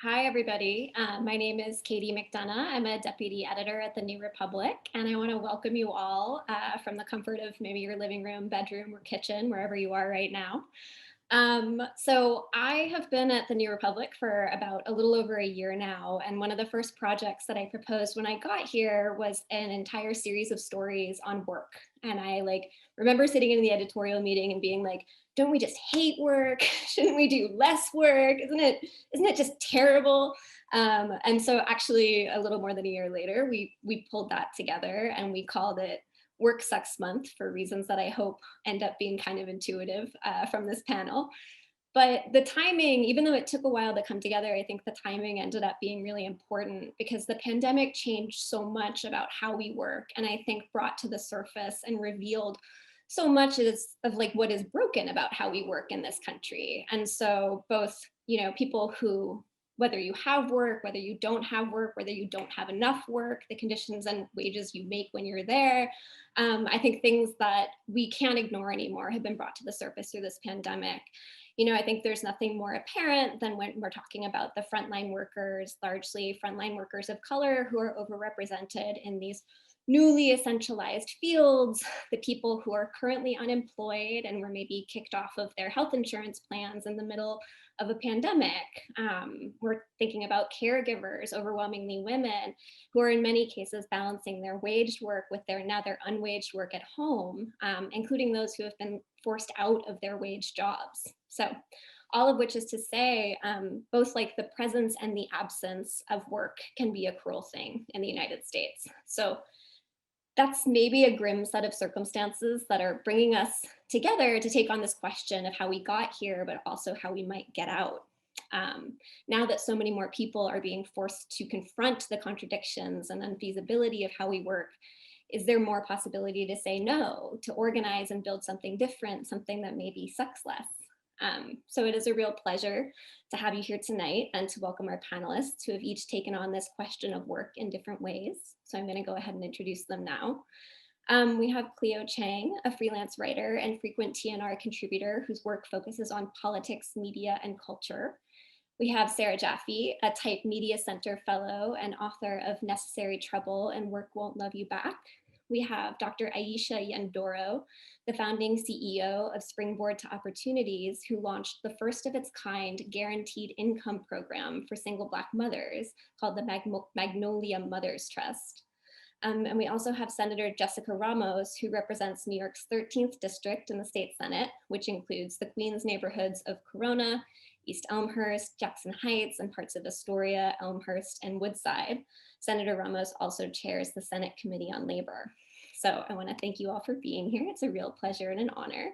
Hi, everybody. My name is Katie McDonough. I'm a deputy editor at the New Republic, and I want to welcome you all from the comfort of maybe your living room, bedroom, or kitchen, wherever you are right now. So I have been at the New Republic for about a little over a year now, and one of the first projects that I proposed when I got here was an entire series of stories on work. And I remember sitting in the editorial meeting and being like, don't we just hate work? Shouldn't we do less work? Isn't it just terrible? And so actually a little more than a year later, we pulled that together and we called it Work Sucks Month for reasons that I hope end up being kind of intuitive from this panel. But the timing, even though it took a while to come together, I think the timing ended up being really important because the pandemic changed so much about how we work, and I think brought to the surface and revealed so much of like what is broken about how we work in this country. And so both, people who, whether you have work, whether you don't have work, whether you don't have enough work, the conditions and wages you make when you're there, I think things that we can't ignore anymore have been brought to the surface through this pandemic. I think there's nothing more apparent than when we're talking about the frontline workers, largely frontline workers of color who are overrepresented in these newly essentialized fields, the people who are currently unemployed and were maybe kicked off of their health insurance plans in the middle of a pandemic. We're thinking about caregivers, overwhelmingly women, who are in many cases balancing their waged work with their unwaged work at home, including those who have been forced out of their waged jobs. So all of which is to say, both like the presence and the absence of work can be a cruel thing in the United States. So that's maybe a grim set of circumstances that are bringing us together to take on this question of how we got here, but also how we might get out. Now that so many more people are being forced to confront the contradictions and unfeasibility of how we work, is there more possibility to say no, to organize and build something different, something that maybe sucks less? So it is a real pleasure to have you here tonight and to welcome our panelists who have each taken on this question of work in different ways. So I'm going to go ahead and introduce them now. We have Clio Chang, a freelance writer and frequent TNR contributor whose work focuses on politics, media, and culture. We have Sarah Jaffe, a Type Media Center fellow and author of Necessary Trouble and Work Won't Love You Back. We have Dr. Aisha Nyandoro, the founding CEO of Springboard to Opportunities, who launched the first of its kind guaranteed income program for single Black mothers called the Magnolia Mothers Trust. And we also have Senator Jessica Ramos, who represents New York's 13th district in the state Senate, which includes the Queens neighborhoods of Corona, East Elmhurst, Jackson Heights, and parts of Astoria, Elmhurst, and Woodside. Senator Ramos also chairs the Senate Committee on Labor. So I want to thank you all for being here. It's a real pleasure and an honor.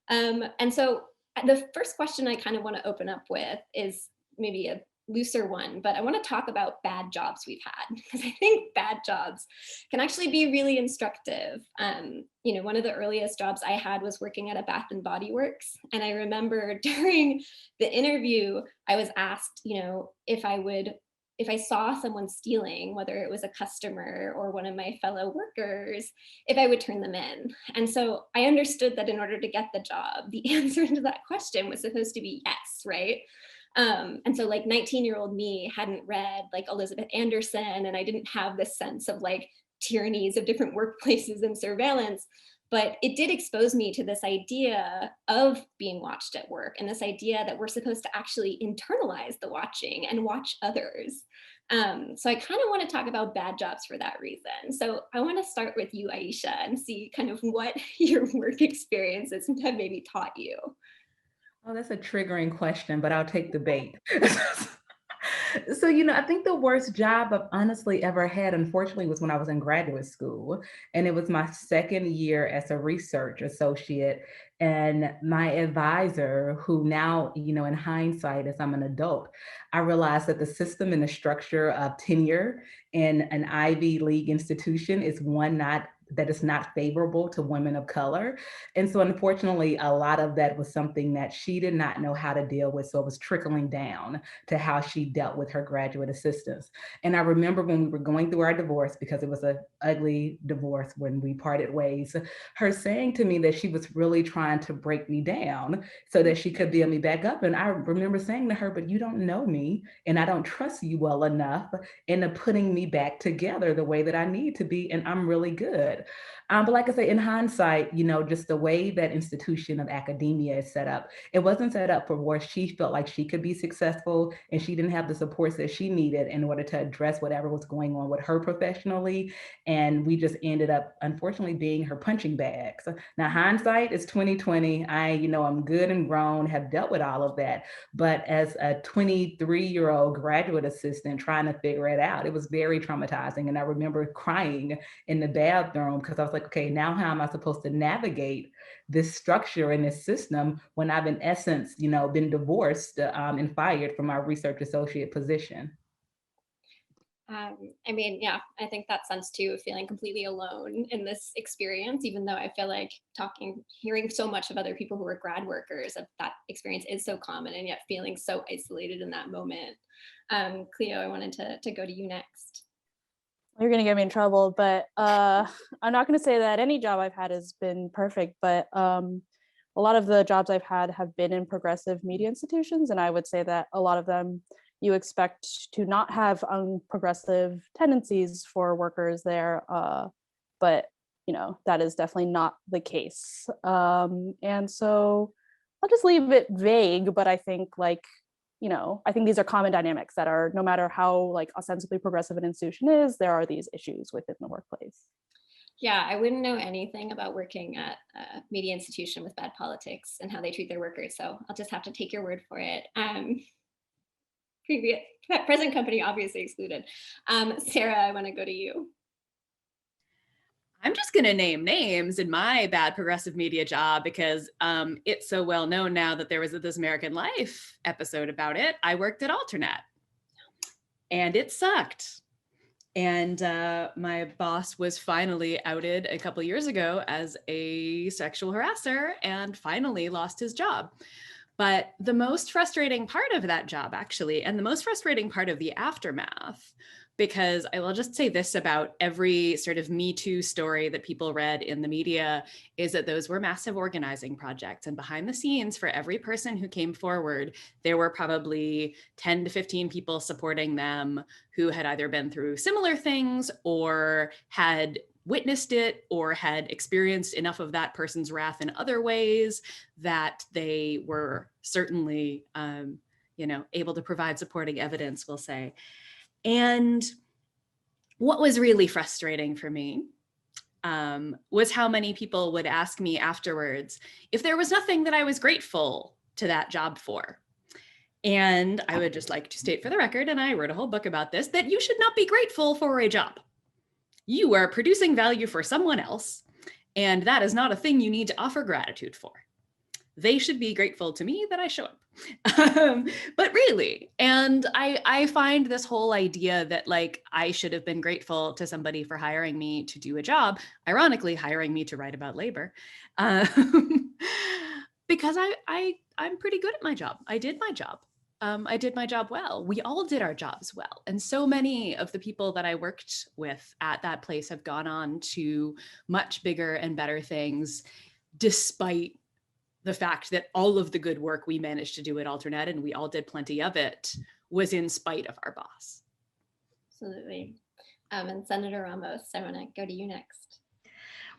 And so the first question I kind of want to open up with is maybe a looser one, but I want to talk about bad jobs we've had, because I think bad jobs can actually be really instructive. One of the earliest jobs I had was working at a Bath and Body Works. And I remember during the interview, I was asked, if I saw someone stealing, whether it was a customer or one of my fellow workers, if I would turn them in. And so I understood that in order to get the job, the answer to that question was supposed to be yes, right? And so like 19-year-old me hadn't read like Elizabeth Anderson, and I didn't have this sense of like tyrannies of different workplaces and surveillance, but it did expose me to this idea of being watched at work and this idea that we're supposed to actually internalize the watching and watch others. So I kind of want to talk about bad jobs for that reason. So I want to start with you, Aisha, and see kind of what your work experiences have maybe taught you. Oh, that's a triggering question, but I'll take the bait. So, I think the worst job I've honestly ever had, unfortunately, was when I was in graduate school. And it was my second year as a research associate. And my advisor, who now, in hindsight, as I'm an adult, I realized that the system and the structure of tenure in an Ivy League institution is one not that is not favorable to women of color. And so unfortunately, a lot of that was something that she did not know how to deal with. So it was trickling down to how she dealt with her graduate assistants. And I remember when we were going through our divorce, because it was an ugly divorce when we parted ways, her saying to me that she was really trying to break me down so that she could build me back up. And I remember saying to her, but you don't know me and I don't trust you well enough into putting me back together the way that I need to be. And I'm really good. But like I say, in hindsight, just the way that institution of academia is set up, it wasn't set up for where she felt like she could be successful and she didn't have the supports that she needed in order to address whatever was going on with her professionally. And we just ended up, unfortunately, being her punching bags. Now, hindsight is 2020. I'm good and grown, have dealt with all of that. But as a 23-year-old graduate assistant trying to figure it out, it was very traumatizing. And I remember crying in the bathroom because I was like, okay, now how am I supposed to navigate this structure and this system when I've in essence, been divorced and fired from my research associate position? I mean, yeah, I think that sense too of feeling completely alone in this experience, even though I feel like hearing so much of other people who are grad workers, that experience is so common, and yet feeling so isolated in that moment. Cleo, I wanted to go to you next. You're gonna get me in trouble, but I'm not gonna say that any job I've had has been perfect, but a lot of the jobs I've had have been in progressive media institutions, and I would say that a lot of them you expect to not have unprogressive tendencies for workers there, but that is definitely not the case. And so I'll just leave it vague, but I think I think these are common dynamics that are, no matter how like ostensibly progressive an institution is, there are these issues within the workplace. Yeah, I wouldn't know anything about working at a media institution with bad politics and how they treat their workers, so I'll just have to take your word for it. Previous present company obviously excluded. Sarah, I want to go to you. I'm just going to name names in my bad progressive media job because it's so well known now that there was a This American Life episode about it. I worked at Alternet and it sucked. And my boss was finally outed a couple years ago as a sexual harasser and finally lost his job. But the most frustrating part of that job, actually, and the most frustrating part of the aftermath, because I will just say this about every sort of Me Too story that people read in the media, is that those were massive organizing projects. And behind the scenes, for every person who came forward, there were probably 10 to 15 people supporting them who had either been through similar things or had witnessed it or had experienced enough of that person's wrath in other ways that they were certainly, able to provide supporting evidence, we'll say. And what was really frustrating for me was how many people would ask me afterwards if there was nothing that I was grateful to that job for. And I would just like to state for the record, and I wrote a whole book about this, that you should not be grateful for a job. You are producing value for someone else, and that is not a thing you need to offer gratitude for. They should be grateful to me that I show up. But really, and I find this whole idea that like I should have been grateful to somebody for hiring me to do a job, ironically hiring me to write about labor, because I'm pretty good at my job. I did my job. I did my job well. We all did our jobs well. And so many of the people that I worked with at that place have gone on to much bigger and better things, despite the fact that all of the good work we managed to do at Alternet, and we all did plenty of it, was in spite of our boss. Absolutely. And Senator Ramos, I want to go to you next.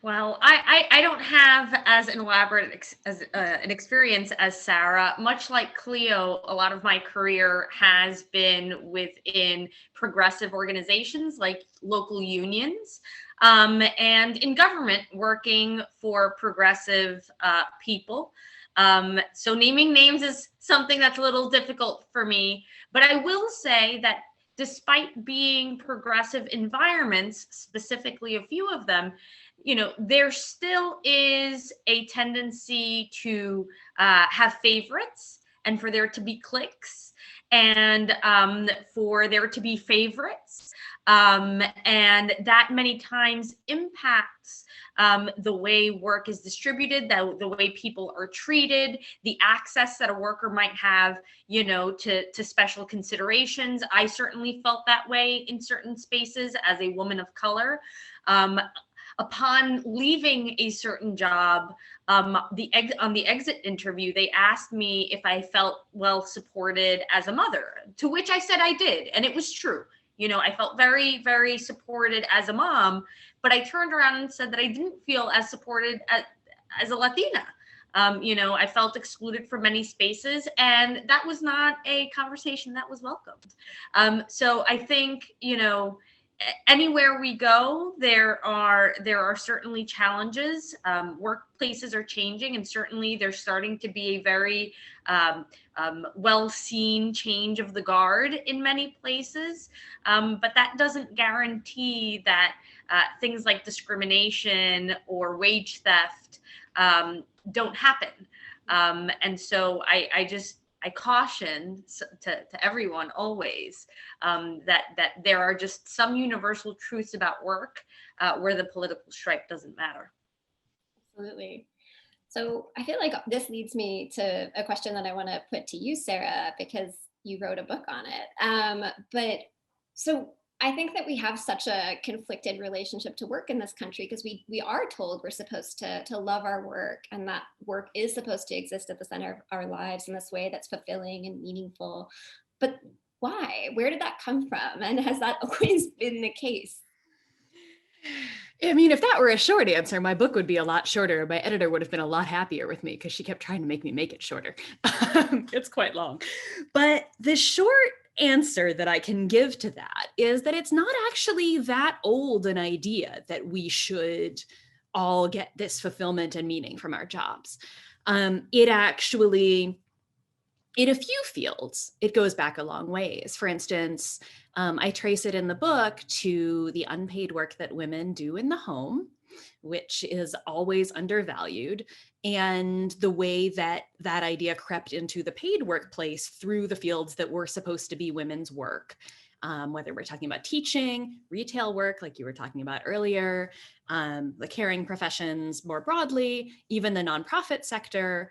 Well, I don't have as an elaborate an experience as Sarah. Much like Cleo, a lot of my career has been within progressive organizations like local unions, and in government working for progressive people. So naming names is something that's a little difficult for me, but I will say that despite being progressive environments, specifically a few of them, there still is a tendency to have favorites and for there to be cliques and for there to be favorites. And that many times impacts the way work is distributed, the way people are treated, the access that a worker might have, you know, to special considerations. I certainly felt that way in certain spaces as a woman of color. Upon leaving a certain job, on the exit interview, they asked me if I felt well supported as a mother, to which I said I did, and it was true. You know, I felt very, very supported as a mom, but I turned around and said that I didn't feel as supported as a Latina. You know, I felt excluded from many spaces, and that was not a conversation that was welcomed. So I think, you know, anywhere we go, there are certainly challenges. Workplaces are changing, and certainly there's starting to be a very well-seen change of the guard in many places. But that doesn't guarantee that things like discrimination or wage theft don't happen. And so I caution to everyone always that there are just some universal truths about work where the political stripe doesn't matter. Absolutely. So I feel like this leads me to a question that I want to put to you, Sarah, because you wrote a book on it. But so I think that we have such a conflicted relationship to work in this country because we are told we're supposed to love our work, and that work is supposed to exist at the center of our lives in this way that's fulfilling and meaningful. But why? Where did that come from? And has that always been the case? I mean, if that were a short answer, my book would be a lot shorter. My editor would have been a lot happier with me because she kept trying to make me make it shorter. It's quite long. But the short answer that I can give to that is that it's not actually that old an idea that we should all get this fulfillment and meaning from our jobs. It actually, in a few fields, it goes back a long ways. For instance, I trace it in the book to the unpaid work that women do in the home, which is always undervalued, and the way that that idea crept into the paid workplace through the fields that were supposed to be women's work. Whether we're talking about teaching, retail work, like you were talking about earlier, the caring professions more broadly, even the nonprofit sector,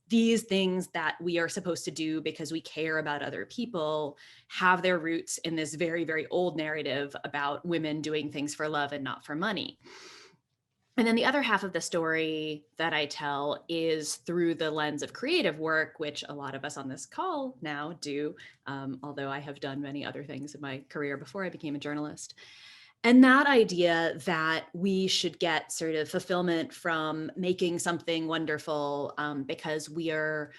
these things that we are supposed to do because we care about other people have their roots in this very, very old narrative about women doing things for love and not for money. And then the other half of the story that I tell is through the lens of creative work, which a lot of us on this call now do, although I have done many other things in my career before I became a journalist. And that idea that we should get sort of fulfillment from making something wonderful because we are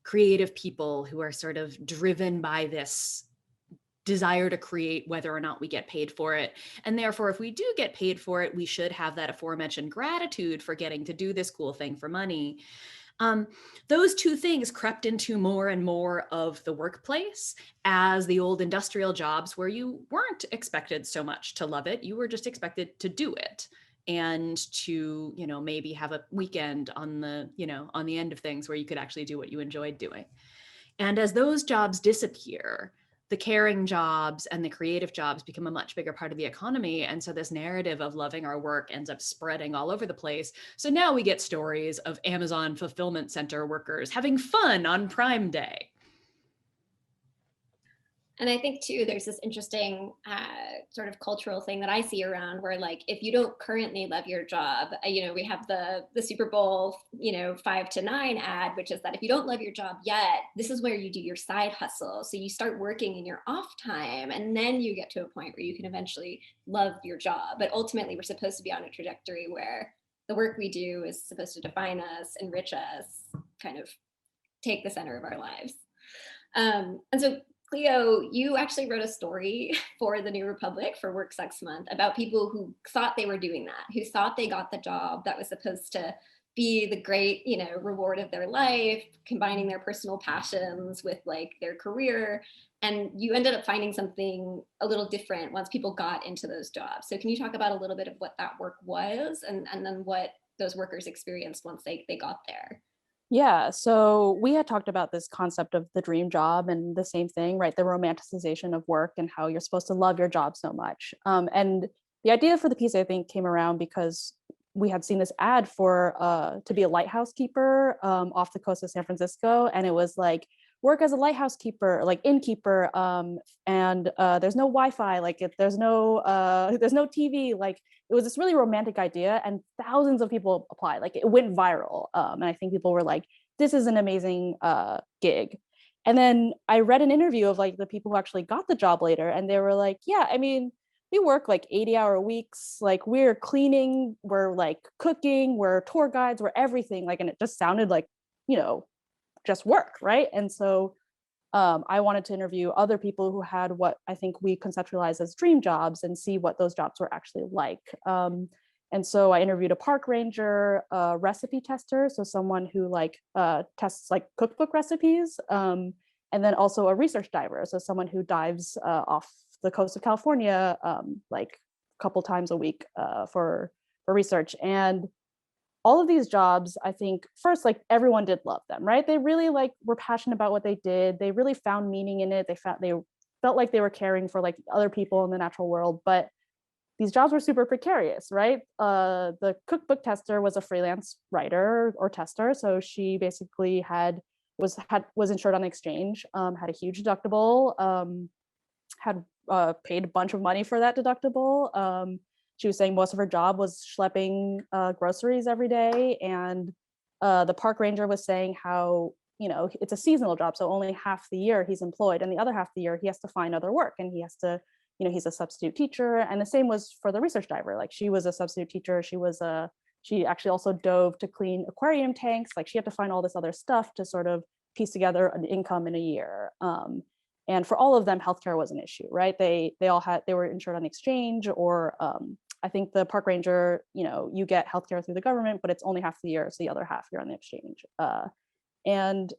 creative people who are sort of driven by this desire to create whether or not we get paid for it. And therefore, if we do get paid for it, we should have that aforementioned gratitude for getting to do this cool thing for money. Those two things crept into more and more of the workplace as the old industrial jobs where you weren't expected so much to love it. You were just expected to do it and to, you know, maybe have a weekend on the, you know, on the end of things where you could actually do what you enjoyed doing. And as those jobs disappear, the caring jobs and the creative jobs become a much bigger part of the economy. And so this narrative of loving our work ends up spreading all over the place. So now we get stories of Amazon fulfillment center workers having fun on Prime Day. And I think too, there's this interesting sort of cultural thing that I see around where, like, if you don't currently love your job, you know, we have the Super Bowl, you know, 5 to 9 ad, which is that if you don't love your job yet, this is where you do your side hustle. So you start working in your off time, and then you get to a point where you can eventually love your job. But ultimately, we're supposed to be on a trajectory where the work we do is supposed to define us, enrich us, kind of take the center of our lives. And so Clio, you actually wrote a story for the New Republic for Work Sucks Month about people who thought they were doing that, who thought they got the job that was supposed to be the great, you know, reward of their life, combining their personal passions with like their career. And you ended up finding something a little different once people got into those jobs. So can you talk about a little bit of what that work was and then what those workers experienced once they got there? Yeah, so we had talked about this concept of the dream job and the same thing, right? The romanticization of work and how you're supposed to love your job so much. And the idea for the piece, I think, came around because we had seen this ad for to be a lighthouse keeper off the coast of San Francisco, and it was like work as a lighthouse keeper, like innkeeper, and there's no Wi-Fi, like if there's no TV, like it was this really romantic idea, and thousands of people applied. Like it went viral, and I think people were like, "This is an amazing gig." And then I read an interview of like the people who actually got the job later, and they were like, "Yeah, I mean, we work like 80-hour weeks. Like we're cleaning, we're like cooking, we're tour guides, we're everything." Like, and it just sounded like, you know, just work, right? And so I wanted to interview other people who had what I think we conceptualize as dream jobs and see what those jobs were actually like. And so I interviewed a park ranger, a recipe tester, so someone who like tests like cookbook recipes, and then also a research diver, so someone who dives off the coast of California like a couple times a week for research. And all of these jobs, I think first, like everyone did love them, right? They really like were passionate about what they did. They really found meaning in it. They felt like they were caring for like other people in the natural world, but these jobs were super precarious, right? The cookbook tester was a freelance writer or tester. So she basically was insured on the exchange, had a huge deductible, had paid a bunch of money for that deductible. She was saying most of her job was schlepping groceries every day. And the park ranger was saying how, you know, it's a seasonal job. So only half the year he's employed, and the other half of the year he has to find other work, and he has to, you know, he's a substitute teacher. And the same was for the research diver. Like she was a substitute teacher. She actually also dove to clean aquarium tanks. Like she had to find all this other stuff to sort of piece together an income in a year. And for all of them, healthcare was an issue, right? They were insured on the exchange, or I think the park ranger, you know, you get healthcare through the government, but it's only half the year. So the other half you're on the exchange. And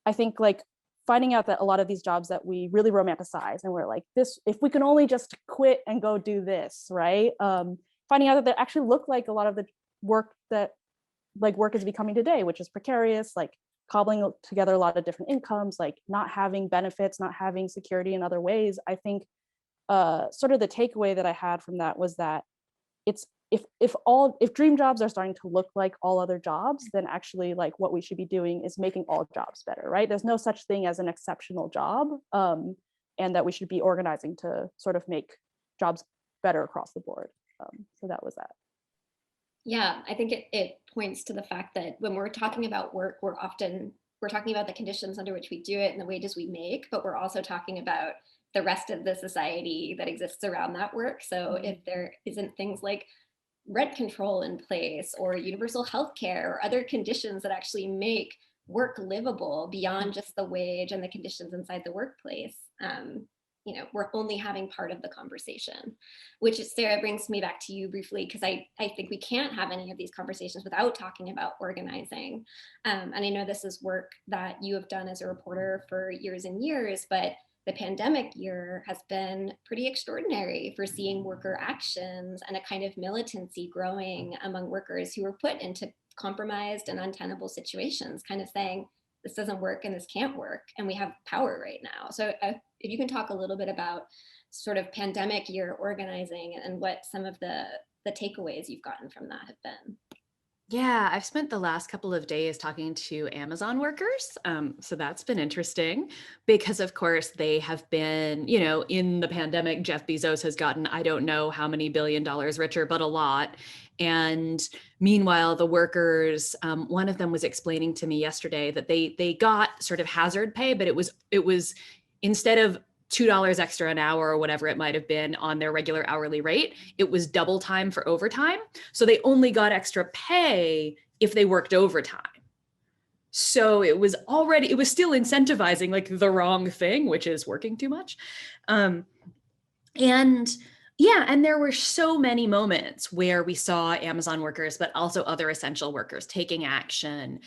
I think like finding out that a lot of these jobs that we really romanticize and we're like, this, if we can only just quit and go do this, right? Finding out that they actually look like a lot of the work that like work is becoming today, which is precarious, like cobbling together a lot of different incomes, like not having benefits, not having security in other ways. I think sort of the takeaway that I had from that was that it's if dream jobs are starting to look like all other jobs, then actually like what we should be doing is making all jobs better, right? There's no such thing as an exceptional job, and that we should be organizing to sort of make jobs better across the board. So that was that. Yeah, I think it points to the fact that when we're talking about work, we're talking about the conditions under which we do it and the wages we make, but we're also talking about the rest of the society that exists around that work. So if there isn't things like rent control in place or universal health care or other conditions that actually make work livable beyond just the wage and the conditions inside the workplace, you know, we're only having part of the conversation, which is, Sarah, brings me back to you briefly, because I think we can't have any of these conversations without talking about organizing. And I know this is work that you have done as a reporter for years and years, but the pandemic year has been pretty extraordinary for seeing worker actions and a kind of militancy growing among workers who were put into compromised and untenable situations, kind of saying, this doesn't work and this can't work, and we have power right now. So if you can talk a little bit about sort of pandemic year organizing and what some of the takeaways you've gotten from that have been. Yeah, I've spent the last couple of days talking to Amazon workers. So that's been interesting because, of course, they have been, you know, in the pandemic, Jeff Bezos has gotten, I don't know how many $1 billion richer, but a lot. And meanwhile, the workers, one of them was explaining to me yesterday that they got sort of hazard pay, but it was instead of $2 extra an hour or whatever it might have been on their regular hourly rate, it was double time for overtime. So they only got extra pay if they worked overtime. So it was still incentivizing like the wrong thing, which is working too much. And there were so many moments where we saw Amazon workers, but also other essential workers taking action,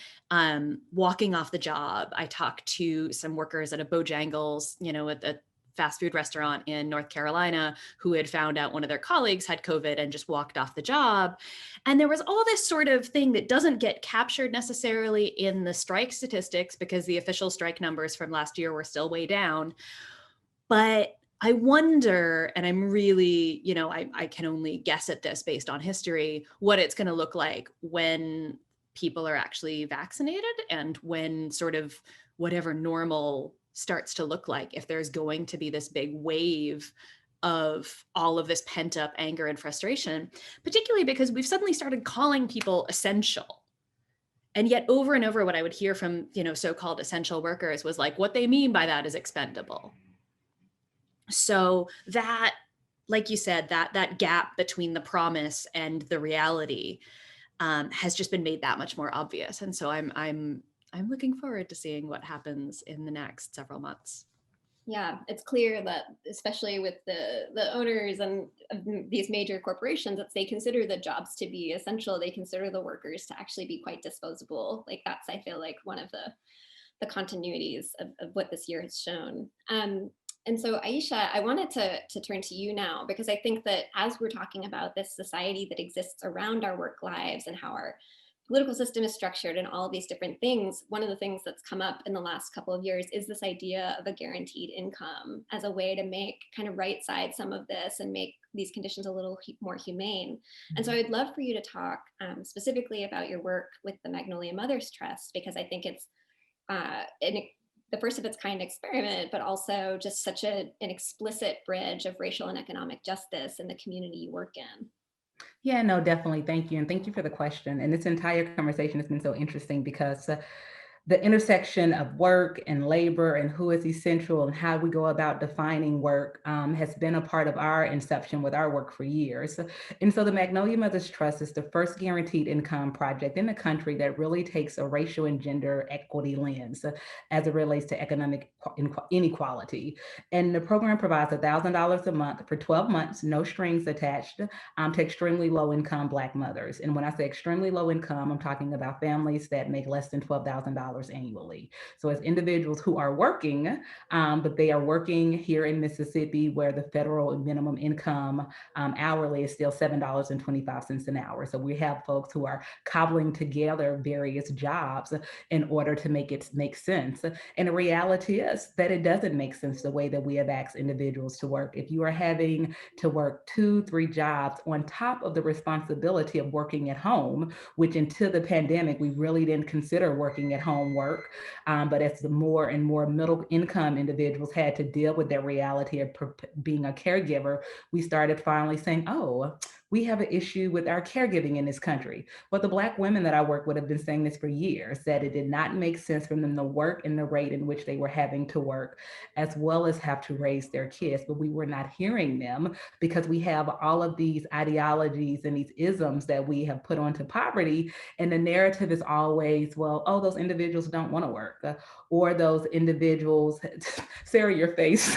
walking off the job. I talked to some workers at a Bojangles, you know, at fast food restaurant in North Carolina who had found out one of their colleagues had COVID and just walked off the job. And there was all this sort of thing that doesn't get captured necessarily in the strike statistics because the official strike numbers from last year were still way down. But I wonder, and I'm really, I can only guess at this based on history, what it's going to look like when people are actually vaccinated and when sort of whatever normal starts to look like, if there's going to be this big wave of all of this pent up anger and frustration, particularly because we've suddenly started calling people essential. And yet over and over, what I would hear from, so-called essential workers was like, what they mean by that is expendable. So that, like you said, that gap between the promise and the reality has just been made that much more obvious. And so I'm looking forward to seeing what happens in the next several months. Yeah, it's clear that, especially with the owners and these major corporations, that they consider the jobs to be essential. They consider the workers to actually be quite disposable. Like that's, I feel like, one of the continuities of what this year has shown. And so, Aisha, I wanted to turn to you now, because I think that as we're talking about this society that exists around our work lives and how our political system is structured and all of these different things, one of the things that's come up in the last couple of years is this idea of a guaranteed income as a way to make kind of right side some of this and make these conditions a little more humane. And so I'd love for you to talk specifically about your work with the Magnolia Mothers Trust, because I think it's the first of its kind experiment, but also just such an explicit bridge of racial and economic justice in the community you work in. Yeah, no, definitely. Thank you. And thank you for the question. And this entire conversation has been so interesting because the intersection of work and labor and who is essential and how we go about defining work has been a part of our inception with our work for years. And so the Magnolia Mothers Trust is the first guaranteed income project in the country that really takes a racial and gender equity lens as it relates to economic inequality. And the program provides $1,000 a month for 12 months, no strings attached, to extremely low income Black mothers. And when I say extremely low income, I'm talking about families that make less than $12,000 annually. So as individuals who are working, but they are working here in Mississippi where the federal minimum income hourly is still $7.25 an hour. So we have folks who are cobbling together various jobs in order to make it make sense. And the reality is that it doesn't make sense the way that we have asked individuals to work. If you are having to work 2-3 jobs on top of the responsibility of working at home, which until the pandemic, we really didn't consider working at home work. But as the more and more middle income individuals had to deal with that reality of being a caregiver, we started finally saying, oh, we have an issue with our caregiving in this country. But the Black women that I work with have been saying this for years, that it did not make sense for them to work in the rate in which they were having to work, as well as have to raise their kids. But we were not hearing them because we have all of these ideologies and these isms that we have put onto poverty. And the narrative is always, well, oh, those individuals don't want to work, or those individuals, Sarah, your face.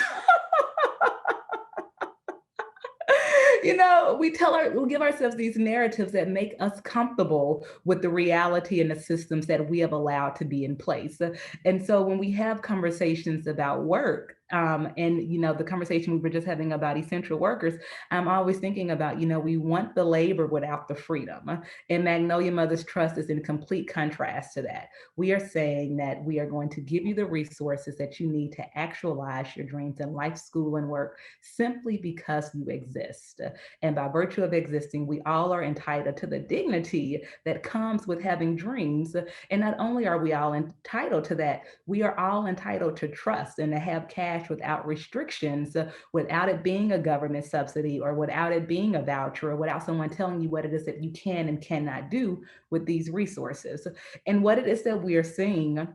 We'll give ourselves these narratives that make us comfortable with the reality and the systems that we have allowed to be in place. And so when we have conversations about work, the conversation we were just having about essential workers, I'm always thinking about, we want the labor without the freedom. And Magnolia Mothers Trust is in complete contrast to that. We are saying that we are going to give you the resources that you need to actualize your dreams in life, school, and work simply because you exist. And by virtue of existing, we all are entitled to the dignity that comes with having dreams. And not only are we all entitled to that, we are all entitled to trust and to have cash without restrictions, without it being a government subsidy or without it being a voucher or without someone telling you what it is that you can and cannot do with these resources. And what it is that we are seeing,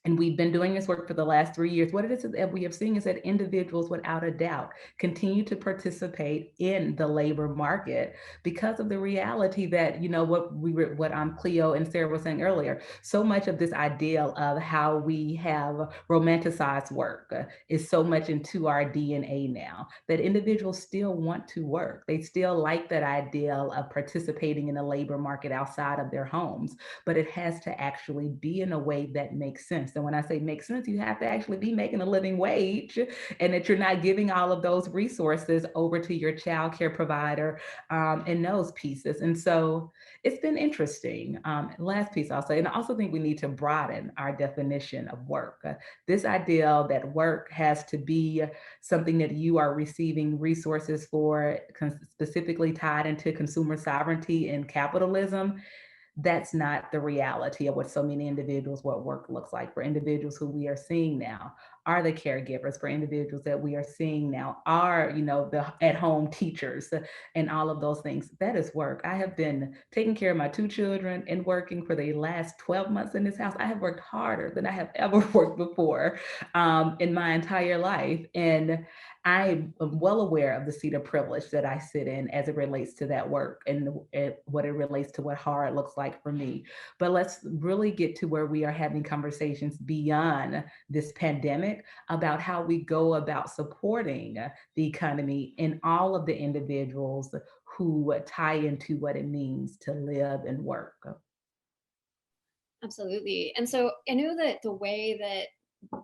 and we've been doing this work for the last 3 years, what it is that we have seen is that individuals, without a doubt, continue to participate in the labor market because of the reality that, what Clio and Sarah were saying earlier, so much of this ideal of how we have romanticized work is so much into our DNA now, that individuals still want to work. They still like that ideal of participating in the labor market outside of their homes, but it has to actually be in a way that makes sense. And when I say make sense, you have to actually be making a living wage, and that you're not giving all of those resources over to your child care provider and those pieces. And so it's been interesting. Last piece I'll say, and I also think we need to broaden our definition of work. This idea that work has to be something that you are receiving resources for, specifically tied into consumer sovereignty and capitalism, that's not the reality of what so many individuals, what work looks like. For individuals who we are seeing now are the caregivers, for individuals that we are seeing now are, the at-home teachers and all of those things. That is work. I have been taking care of my 2 children and working for the last 12 months in this house. I have worked harder than I have ever worked before in my entire life. And I am well aware of the seat of privilege that I sit in as it relates to that work and what it relates to what hard looks like for me. But let's really get to where we are having conversations beyond this pandemic about how we go about supporting the economy and all of the individuals who tie into what it means to live and work. Absolutely. And so I know that the way that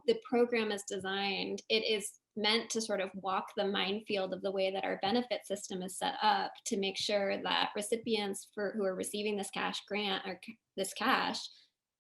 the program is designed, it is meant to sort of walk the minefield of the way that our benefit system is set up to make sure that recipients who are receiving this cash grant or this cash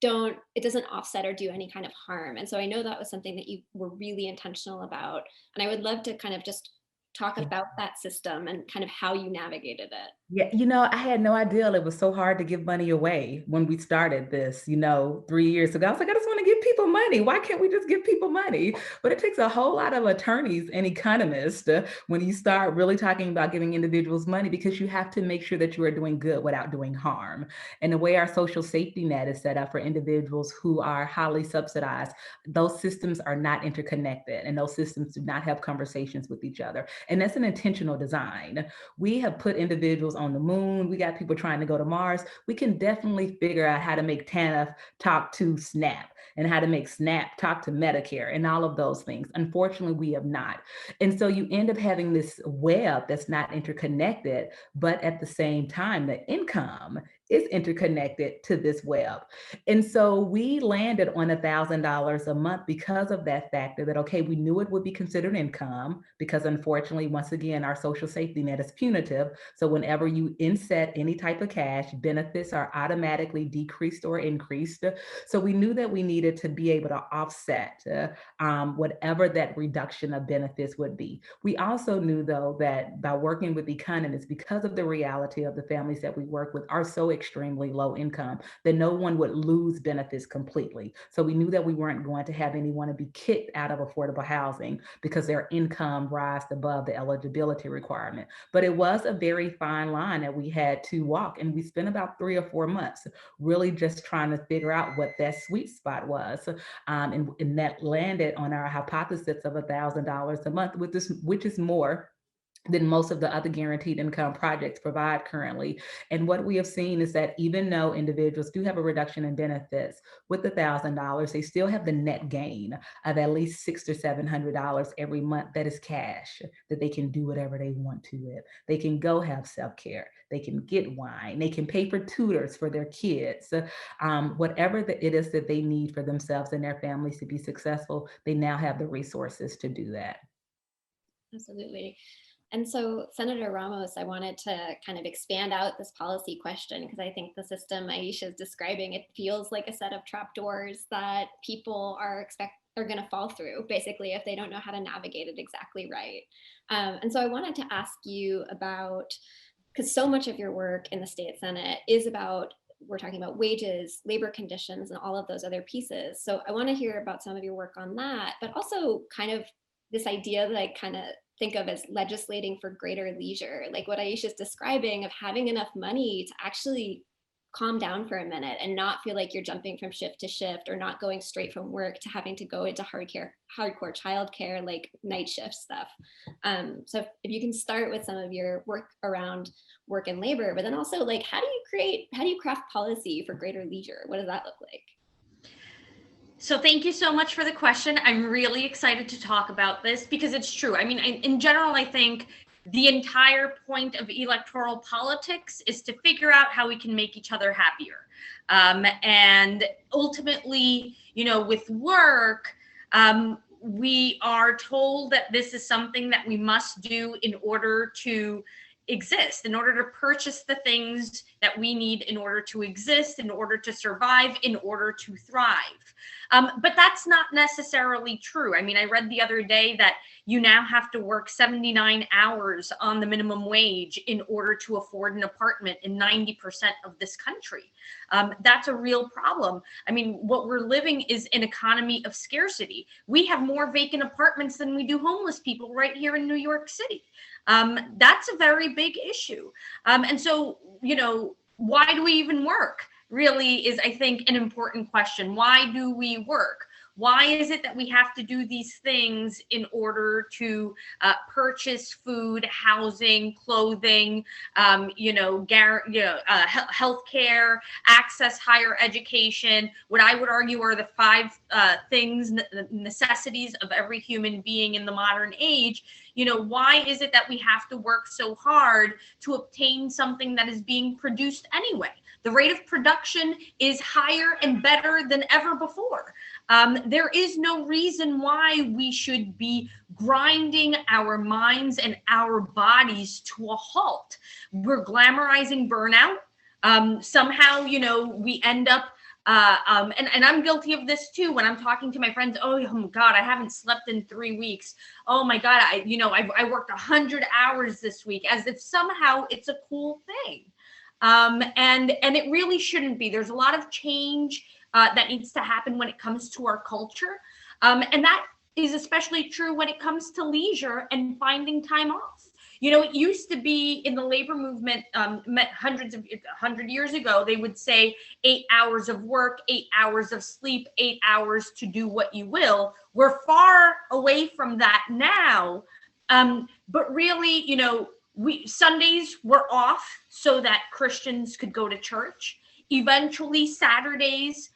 it doesn't offset or do any kind of harm. And so I know that was something that you were really intentional about. And I would love to kind of just talk about that system and kind of how you navigated it. Yeah, I had no idea it was so hard to give money away when we started this, 3 years ago. I was like, I just want to give people money. Why can't we just give people money? But it takes a whole lot of attorneys and economists when you start really talking about giving individuals money, because you have to make sure that you are doing good without doing harm. And the way our social safety net is set up for individuals who are highly subsidized, those systems are not interconnected, and those systems do not have conversations with each other. And that's an intentional design. We have put individuals on the moon. We got people trying to go to Mars. We can definitely figure out how to make TANF talk to SNAP and how to make SNAP talk to Medicare and all of those things. Unfortunately, we have not. And so you end up having this web that's not interconnected, but at the same time, the income is interconnected to this web. And so we landed on $1,000 a month because of that factor that, okay, we knew it would be considered income because unfortunately, once again, our social safety net is punitive. So whenever you inset any type of cash, benefits are automatically decreased or increased. So we knew that we needed to be able to offset whatever that reduction of benefits would be. We also knew, though, that by working with economists, because of the reality of the families that we work with are so extremely low income, that no one would lose benefits completely. So we knew that we weren't going to have anyone to be kicked out of affordable housing because their income rised above the eligibility requirement. But it was a very fine line that we had to walk. And we spent about 3 or 4 months really just trying to figure out what that sweet spot was. And that landed on our hypothesis of $1,000 a month, which is more than most of the other guaranteed income projects provide currently. And what we have seen is that even though individuals do have a reduction in benefits with $1,000, they still have the net gain of at least $600 to $700 every month that is cash, that they can do whatever they want to with. They can go have self-care. They can get wine. They can pay for tutors for their kids. Whatever it is that they need for themselves and their families to be successful, they now have the resources to do that. Absolutely. And so, Senator Ramos, I wanted to kind of expand out this policy question because I think the system Aisha is describing, it feels like a set of trapdoors that people are going to fall through, basically, if they don't know how to navigate it exactly right. And so I wanted to ask you about, because so much of your work in the state Senate is about, we're talking about wages, labor conditions, and all of those other pieces. So I want to hear about some of your work on that, but also kind of this idea that I kind of think of as legislating for greater leisure, like what Aisha is describing of having enough money to actually calm down for a minute and not feel like you're jumping from shift to shift or not going straight from work to having to go into hardcore childcare, like night shift stuff. So if you can start with some of your work around work and labor, but then also like, how do you craft policy for greater leisure? What does that look like? So thank you so much for the question. I'm really excited to talk about this because it's true. I mean, in general, I think the entire point of electoral politics is to figure out how we can make each other happier. And ultimately, with work, we are told that this is something that we must do in order to exist, in order to purchase the things that we need in order to exist, in order to survive, in order to thrive. But that's not necessarily true. I mean, I read the other day that you now have to work 79 hours on the minimum wage in order to afford an apartment in 90% of this country. That's a real problem. I mean, what we're living is an economy of scarcity. We have more vacant apartments than we do homeless people right here in New York City. That's a very big issue. And so, why do we even work? Really is, I think, an important question. Why do we work? Why is it that we have to do these things in order to purchase food, housing, clothing, healthcare, access higher education? What I would argue are the 5 things, necessities of every human being in the modern age. Why is it that we have to work so hard to obtain something that is being produced anyway? The rate of production is higher and better than ever before. There is no reason why we should be grinding our minds and our bodies to a halt. We're glamorizing burnout. Somehow, we end up, and I'm guilty of this too, when I'm talking to my friends, oh my God, I haven't slept in 3 weeks. Oh my God, I worked 100 hours this week, as if somehow it's a cool thing. And it really shouldn't be. There's a lot of change that needs to happen when it comes to our culture. And that is especially true when it comes to leisure and finding time off. It used to be in the labor movement, 100 years ago, they would say 8 hours of work, 8 hours of sleep, 8 hours to do what you will. We're far away from that now. But really, Sundays were off so that Christians could go to church. Eventually, Saturdays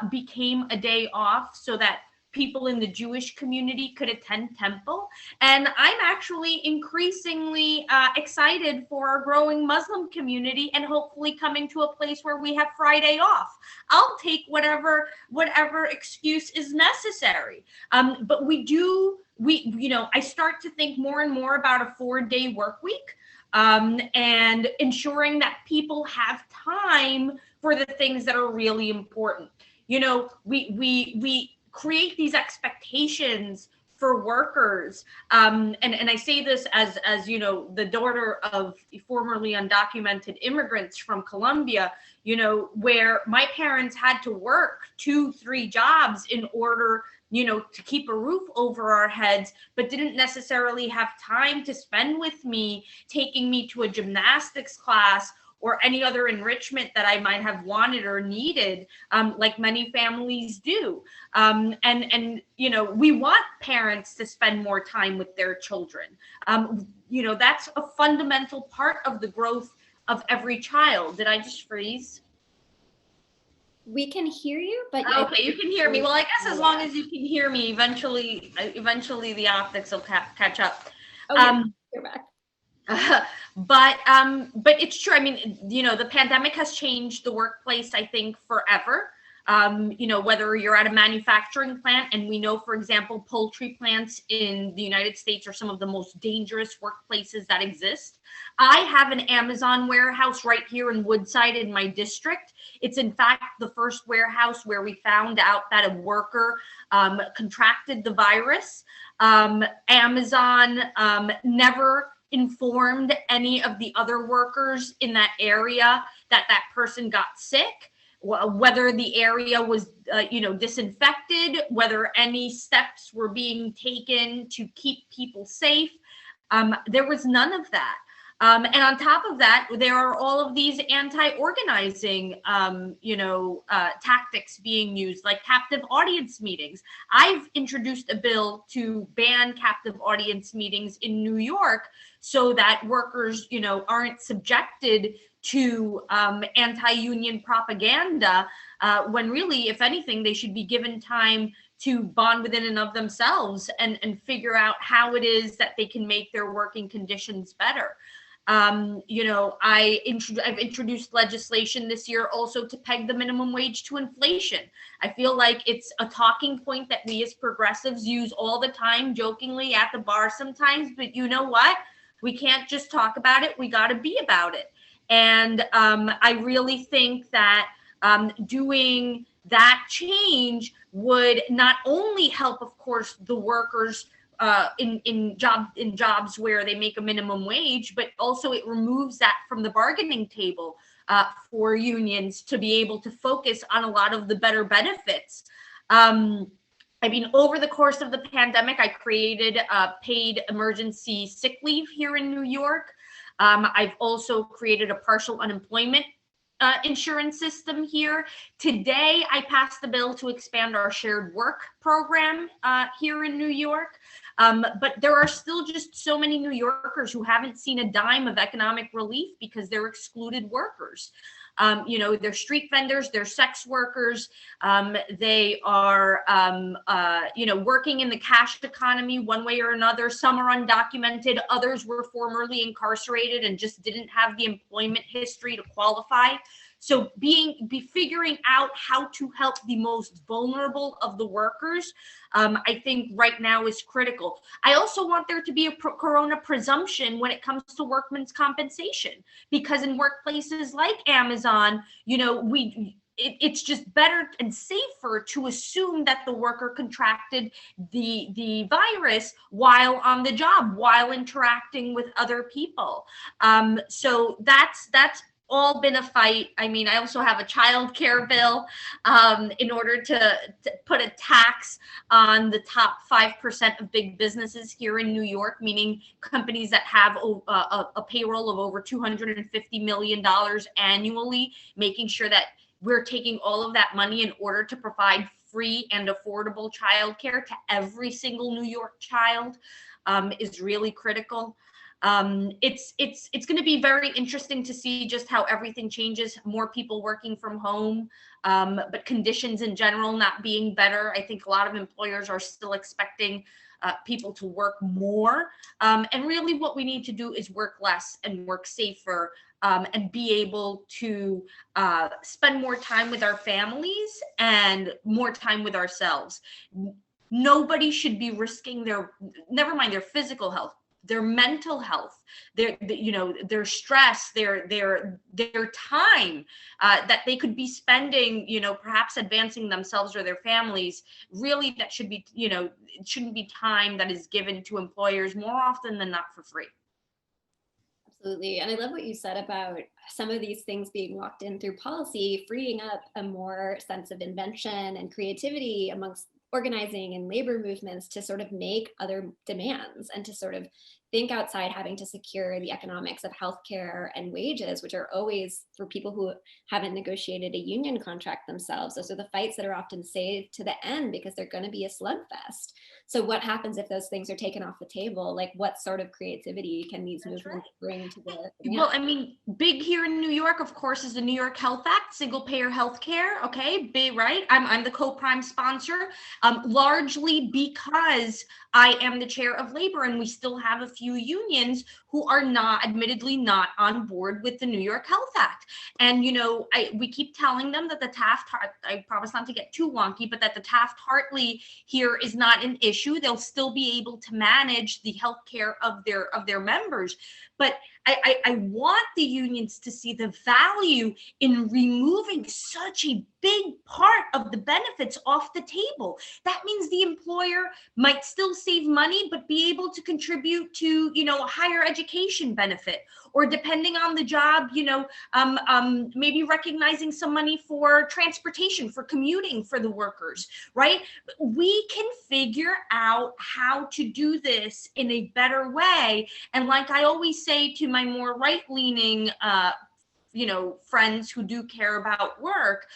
became a day off so that people in the Jewish community could attend temple. And I'm actually increasingly excited for our growing Muslim community and hopefully coming to a place where we have Friday off. I'll take whatever excuse is necessary. But I start to think more and more about a 4-day work week and ensuring that people have time for the things that are really important. We create these expectations for workers. And I say this as the daughter of formerly undocumented immigrants from Colombia, where my parents had to work 2-3 jobs in order to keep a roof over our heads, but didn't necessarily have time to spend with me, taking me to a gymnastics class or any other enrichment that I might have wanted or needed, like many families do. And we want parents to spend more time with their children. That's a fundamental part of the growth of every child. Did I just freeze? We can hear you, but okay, you can hear me. Well, I guess as long as you can hear me, eventually the optics will catch up. Oh, you're back. But it's true. I mean, the pandemic has changed the workplace, I think, forever. Whether you're at a manufacturing plant, and we know, for example, poultry plants in the United States are some of the most dangerous workplaces that exist. I have an Amazon warehouse right here in Woodside in my district. It's in fact the first warehouse where we found out that a worker contracted the virus. Amazon never informed any of the other workers in that area that person got sick, whether the area was disinfected, whether any steps were being taken to keep people safe. There was none of that. And on top of that, there are all of these anti-organizing, tactics being used, like captive audience meetings. I've introduced a bill to ban captive audience meetings in New York so that workers, aren't subjected to anti-union propaganda, when really, if anything, they should be given time to bond within and of themselves and figure out how it is that they can make their working conditions better. I've introduced legislation this year also to peg the minimum wage to inflation. I feel like it's a talking point that we as progressives use all the time, jokingly at the bar sometimes, but you know what? We can't just talk about it, we got to be about it. And I really think that doing that change would not only help, of course, the workers in jobs where they make a minimum wage, but also it removes that from the bargaining table for unions to be able to focus on a lot of the better benefits. Over the course of the pandemic, I created paid emergency sick leave here in New York. I've also created a partial unemployment insurance system here. Today, I passed the bill to expand our shared work program here in New York. But there are still just so many New Yorkers who haven't seen a dime of economic relief because they're excluded workers. They're street vendors, they're sex workers, they are, working in the cash economy one way or another. Some are undocumented, others were formerly incarcerated and just didn't have the employment history to qualify. So figuring out how to help the most vulnerable of the workers, I think right now is critical. I also want there to be a corona presumption when it comes to workmen's compensation, because in workplaces like Amazon, it's just better and safer to assume that the worker contracted the virus while on the job, while interacting with other people. So that's all been a fight. I also have a child care bill in order to put a tax on the top 5% of big businesses here in New York, meaning companies that have a payroll of over $250 million annually, making sure that we're taking all of that money in order to provide free and affordable childcare to every single New York child is really critical. It's going to be very interesting to see just how everything changes, more people working from home, but conditions in general not being better. I think a lot of employers are still expecting people to work more. And really what we need to do is work less and work safer, and be able to spend more time with our families and more time with ourselves. Nobody should be risking never mind their physical health, their mental health, their stress, their time that they could be spending, perhaps advancing themselves or their families. Really, that should be, it shouldn't be time that is given to employers more often than not for free. Absolutely. And I love what you said about some of these things being locked in through policy, freeing up a more sense of invention and creativity amongst organizing and labor movements to sort of make other demands and to sort of think outside having to secure the economics of healthcare and wages, which are always for people who haven't negotiated a union contract themselves. Those are the fights that are often saved to the end because they're going to be a slugfest. So what happens if those things are taken off the table? Like, what sort of creativity can these movements bring to the Well, big here in New York, of course, is the New York Health Act, single payer healthcare. Okay, big, right? I'm the co-prime sponsor, largely because I am the chair of labor, and we still have a few unions who are admittedly not on board with the New York Health Act. And, we keep telling them that the I promise not to get too wonky, but that the Taft-Hartley here is not an issue. They'll still be able to manage the healthcare of their members. But I want the unions to see the value in removing such a big part of the benefits off the table. That means the employer might still save money, but be able to contribute to, a higher education benefit, or depending on the job, maybe recognizing some money for transportation, for commuting for the workers, right? We can figure out how to do this in a better way. And like I always say to my more right-leaning friends who do care about work,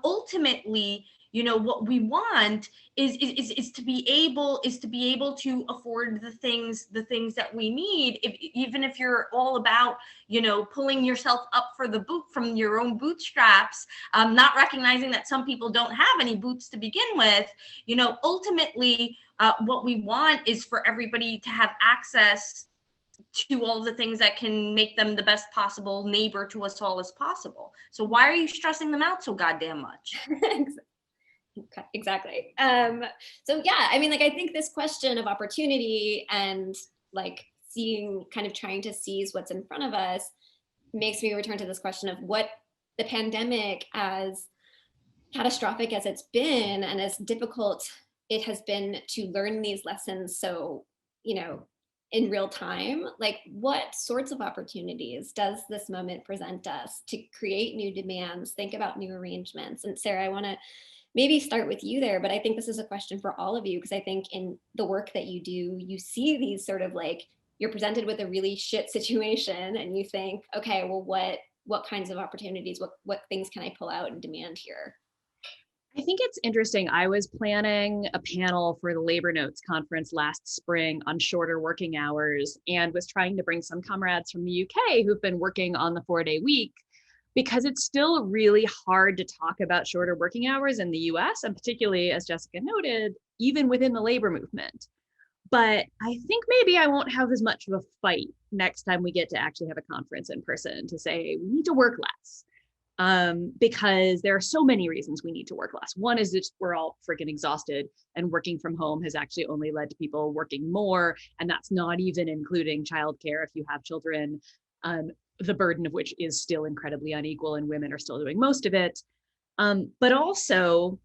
ultimately, what we want is to be able to afford the things that we need, even if you're all about pulling yourself up from your own bootstraps, not recognizing that some people don't have any boots to begin with. Ultimately what we want is for everybody to have access to all the things that can make them the best possible neighbor to us all as possible. So why are you stressing them out so goddamn much? Exactly. So yeah, I mean, like, I think this question of opportunity and like kind of trying to seize what's in front of us makes me return to this question of what the pandemic, as catastrophic as it's been and as difficult it has been to learn these lessons. So, in real time, like, what sorts of opportunities does this moment present us to create new demands, think about new arrangements? And Sarah, I want to maybe start with you there, but I think this is a question for all of you, because I think in the work that you do, you see these sort of like, you're presented with a really shit situation and you think, okay, well, what kinds of opportunities, what things can I pull out and demand here? I think it's interesting. I was planning a panel for the Labor Notes conference last spring on shorter working hours and was trying to bring some comrades from the UK who've been working on the 4-day week, because it's still really hard to talk about shorter working hours in the US, and particularly, as Jessica noted, even within the labor movement. But I think maybe I won't have as much of a fight next time we get to actually have a conference in person to say we need to work less. Because there are so many reasons we need to work less. One is just we're all freaking exhausted, and working from home has actually only led to people working more. And that's not even including childcare if you have children, the burden of which is still incredibly unequal, and women are still doing most of it. But also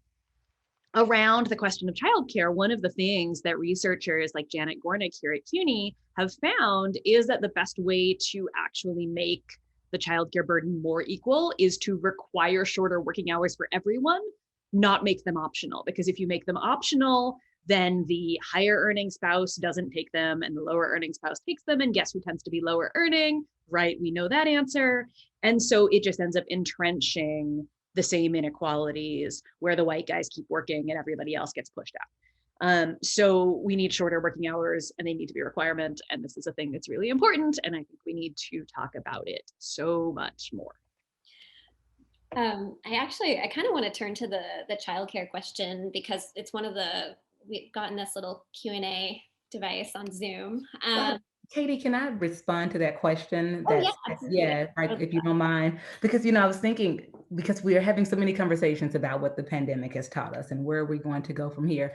around the question of childcare, one of the things that researchers like Janet Gornick here at CUNY have found is that the best way to actually make the childcare burden more equal is to require shorter working hours for everyone, not make them optional. Because if you make them optional, then the higher earning spouse doesn't take them and the lower earning spouse takes them. And guess who tends to be lower earning, right? We know that answer. And so it just ends up entrenching the same inequalities where the white guys keep working and everybody else gets pushed out. So we need shorter working hours, and they need to be a requirement. And this is a thing that's really important. And I think we need to talk about it so much more. I kind of want to turn to the childcare question, because it's one of we've gotten this little Q&A device on Zoom. Katie, can I respond to that question? Oh, yeah, absolutely. Yeah, right, if you don't mind. Because, I was thinking, because we are having so many conversations about what the pandemic has taught us and where are we going to go from here.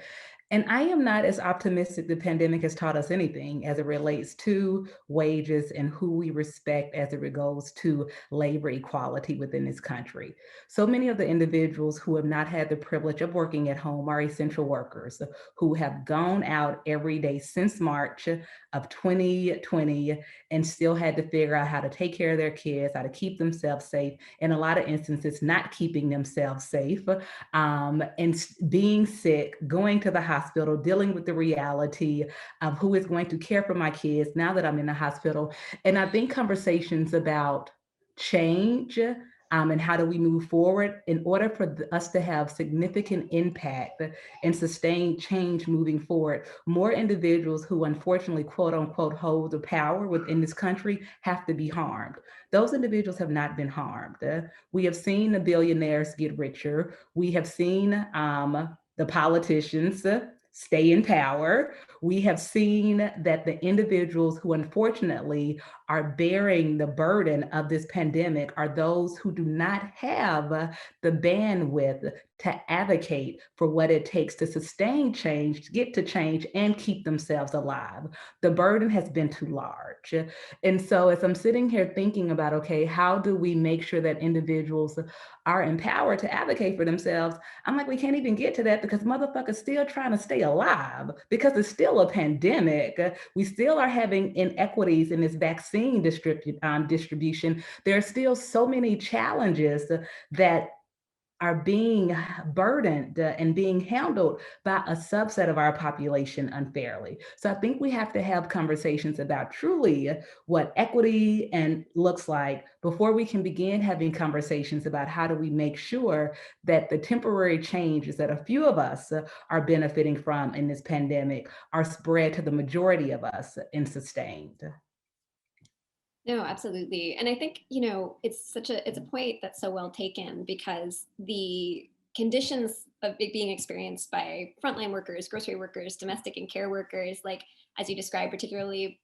And I am not as optimistic the pandemic has taught us anything as it relates to wages and who we respect as it goes to labor equality within this country. So many of the individuals who have not had the privilege of working at home are essential workers who have gone out every day since March of 2020 and still had to figure out how to take care of their kids, how to keep themselves safe, in a lot of instances, not keeping themselves safe, and being sick, going to the hospital, dealing with the reality of who is going to care for my kids now that I'm in the hospital. And I think conversations about change and how do we move forward in order for us to have significant impact and sustained change moving forward. More individuals who unfortunately, quote unquote, hold the power within this country have to be harmed. Those individuals have not been harmed. We have seen the billionaires get richer. We have seen the politicians stay in power. We have seen that the individuals who unfortunately are bearing the burden of this pandemic are those who do not have the bandwidth to advocate for what it takes to sustain change, get to change, and keep themselves alive. The burden has been too large. And so as I'm sitting here thinking about, okay, how do we make sure that individuals are empowered to advocate for themselves? I'm like, we can't even get to that because motherfuckers still trying to stay alive because it's still a pandemic. We still are having inequities in this vaccine distribution. There are still so many challenges that are being burdened and being handled by a subset of our population unfairly. So I think we have to have conversations about truly what equity and looks like before we can begin having conversations about how do we make sure that the temporary changes that a few of us are benefiting from in this pandemic are spread to the majority of us and sustained. No, absolutely. And I think, it's a point that's so well taken, because the conditions of it being experienced by frontline workers, grocery workers, domestic and care workers, like as you described, particularly,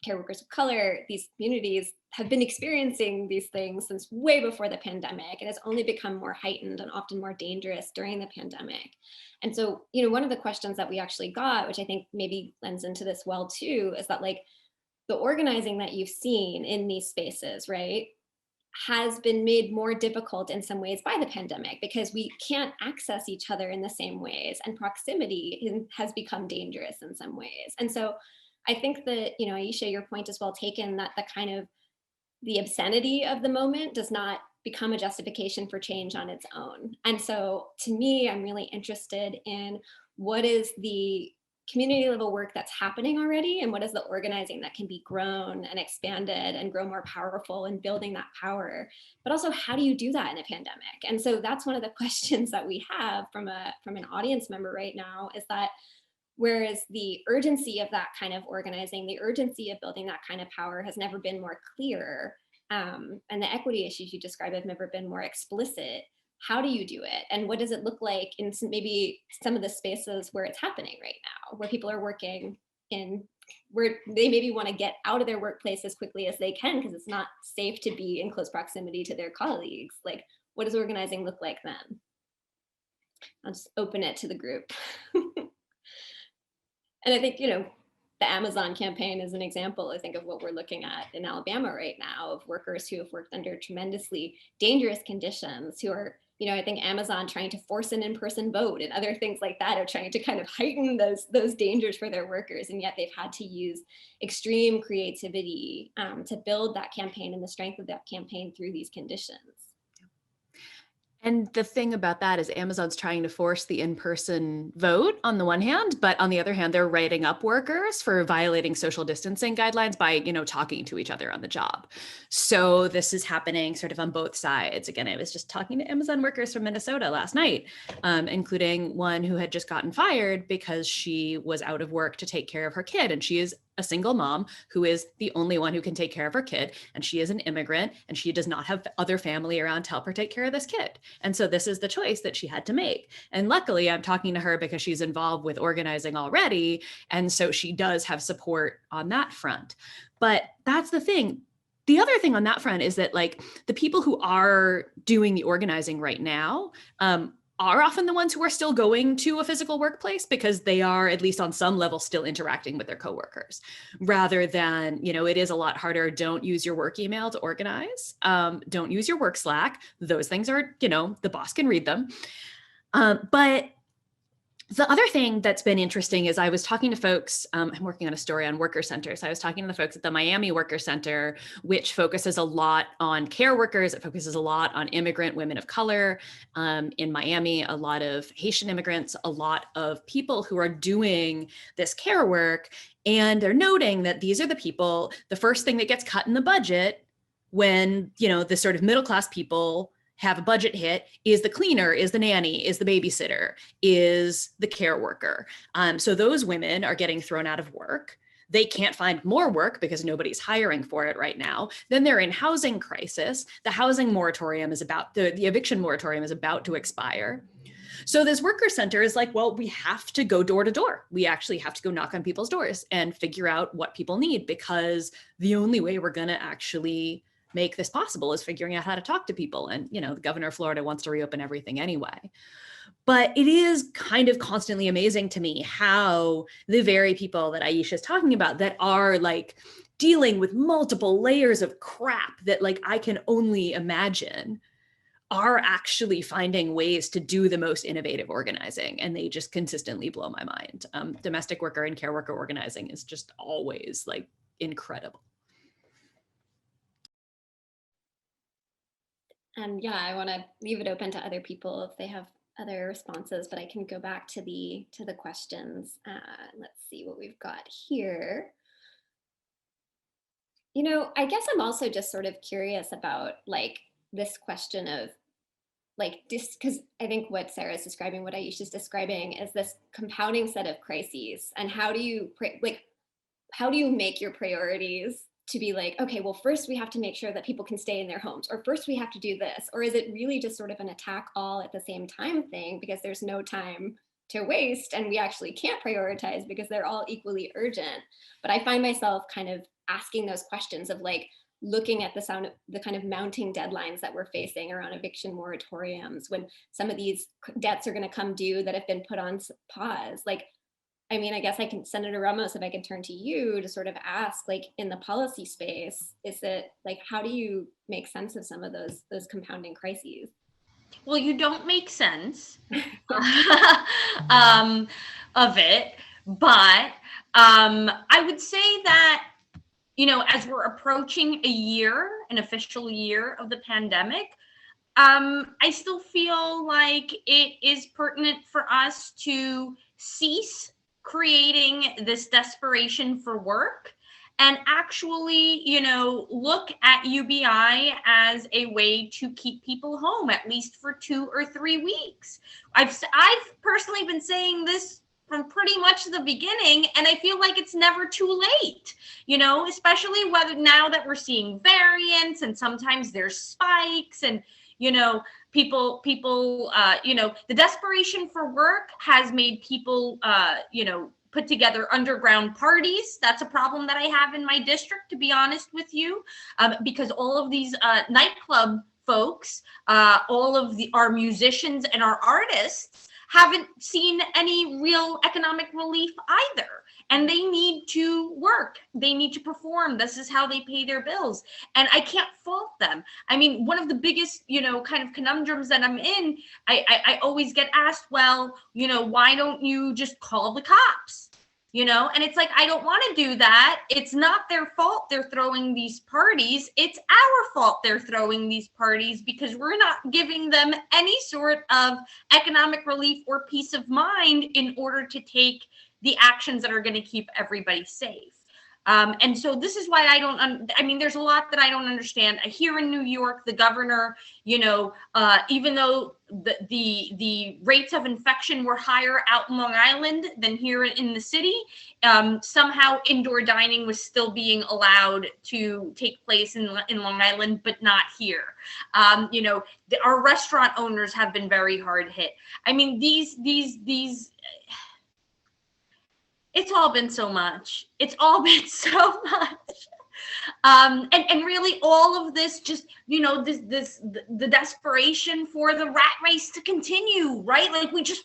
care workers of color, these communities have been experiencing these things since way before the pandemic, and it's only become more heightened and often more dangerous during the pandemic. And so, one of the questions that we actually got, which I think maybe lends into this well too, is that like the organizing that you've seen in these spaces, right, has been made more difficult in some ways by the pandemic because we can't access each other in the same ways, and proximity has become dangerous in some ways. And so I think that, Aisha, your point is well taken, that the obscenity of the moment does not become a justification for change on its own. And so to me, I'm really interested in what is the community level work that's happening already, and what is the organizing that can be grown and expanded and grow more powerful in building that power. But also, how do you do that in a pandemic? And so that's one of the questions that we have from an audience member right now, is that whereas the urgency of that kind of organizing, the urgency of building that kind of power has never been more clear, and the equity issues you describe have never been more explicit, how do you do it? And what does it look like in maybe some of the spaces where it's happening right now, where people are working in, where they maybe want to get out of their workplace as quickly as they can because it's not safe to be in close proximity to their colleagues? Like, what does organizing look like then? I'll just open it to the group. And I think, the Amazon campaign is an example, I think, of what we're looking at in Alabama right now, of workers who have worked under tremendously dangerous conditions, who are, I think Amazon trying to force an in-person vote and other things like that are trying to kind of heighten those dangers for their workers. And yet they've had to use extreme creativity to build that campaign and the strength of that campaign through these conditions. And the thing about that is Amazon's trying to force the in-person vote on the one hand, but on the other hand, they're writing up workers for violating social distancing guidelines by, talking to each other on the job. So this is happening sort of on both sides. Again, I was just talking to Amazon workers from Minnesota last night, including one who had just gotten fired because she was out of work to take care of her kid. And she is a single mom who is the only one who can take care of her kid. And she is an immigrant and she does not have other family around to help her take care of this kid. And so this is the choice that she had to make. And luckily I'm talking to her because she's involved with organizing already. And so she does have support on that front. But that's the thing. The other thing on that front is that like the people who are doing the organizing right now, are often the ones who are still going to a physical workplace because they are, at least on some level, still interacting with their coworkers, rather than, it is a lot harder. Don't use your work email to organize. Don't use your work Slack. Those things are, the boss can read them. But the other thing that's been interesting is I was talking to folks, I'm working on a story on worker centers. I was talking to the folks at the Miami Worker Center, which focuses a lot on care workers. It focuses a lot on immigrant women of color. In Miami, a lot of Haitian immigrants, a lot of people who are doing this care work. And they're noting that these are the people, the first thing that gets cut in the budget when, the sort of middle-class people have a budget hit is the cleaner, is the nanny, is the babysitter, is the care worker. So those women are getting thrown out of work. They can't find more work because nobody's hiring for it right now. Then they're in housing crisis. The housing moratorium is the eviction moratorium is about to expire. So this worker center is like, well, we have to go door to door. We actually have to go knock on people's doors and figure out what people need, because the only way we're going to actually make this possible is figuring out how to talk to people. And, the governor of Florida wants to reopen everything anyway. But it is kind of constantly amazing to me how the very people that Aisha is talking about that are like dealing with multiple layers of crap that like I can only imagine are actually finding ways to do the most innovative organizing. And they just consistently blow my mind. Domestic worker and care worker organizing is just always like incredible. And yeah, I want to leave it open to other people if they have other responses, but I can go back to the questions. Let's see what we've got here. I guess I'm also just sort of curious about like this question of like this, because I think what Sarah's describing, what Aisha's describing, is this compounding set of crises. And how do you make your priorities to be like, okay, well, first we have to make sure that people can stay in their homes, or first we have to do this? Or is it really just sort of an attack all at the same time thing, because there's no time to waste, and we actually can't prioritize because they're all equally urgent. But I find myself kind of asking those questions of like looking at the kind of mounting deadlines that we're facing around eviction moratoriums, when some of these debts are going to come due that have been put on pause. Like, I mean, I guess I can, Senator Ramos, if I can turn to you to sort of ask, like, in the policy space, is it like, how do you make sense of some of those compounding crises? Well, you don't make sense of it, but I would say that, you know, as we're approaching an official year of the pandemic, I still feel like it is pertinent for us to cease creating this desperation for work and actually, you know, look at UBI as a way to keep people home, at least for 2 or 3 weeks. I've personally been saying this from pretty much the beginning, and I feel like it's never too late, you know, especially whether now that we're seeing variants and sometimes there's spikes, and you know, people, you know, the desperation for work has made people, you know, put together underground parties. That's a problem that I have in my district, to be honest with you, because all of these nightclub folks, all of our musicians and our artists haven't seen any real economic relief either. And they need to work. They need to perform. This is how they pay their bills. And I can't fault them. I mean, one of the biggest, you know, kind of conundrums that I'm in, I always get asked, well, you know, why don't you just call the cops? You know, and it's like, I don't want to do that. It's not their fault they're throwing these parties. It's our fault they're throwing these parties because we're not giving them any sort of economic relief or peace of mind in order to take the actions that are going to keep everybody safe. And so this is why I mean, there's a lot that I don't understand. Here in New York, the governor, you know, even though the rates of infection were higher out in Long Island than here in the city, somehow indoor dining was still being allowed to take place in Long Island, but not here. You know, our restaurant owners have been very hard hit. I mean, these it's all been so much. It's all been so much. And really all of this just, you know, the desperation for the rat race to continue, right? Like we just,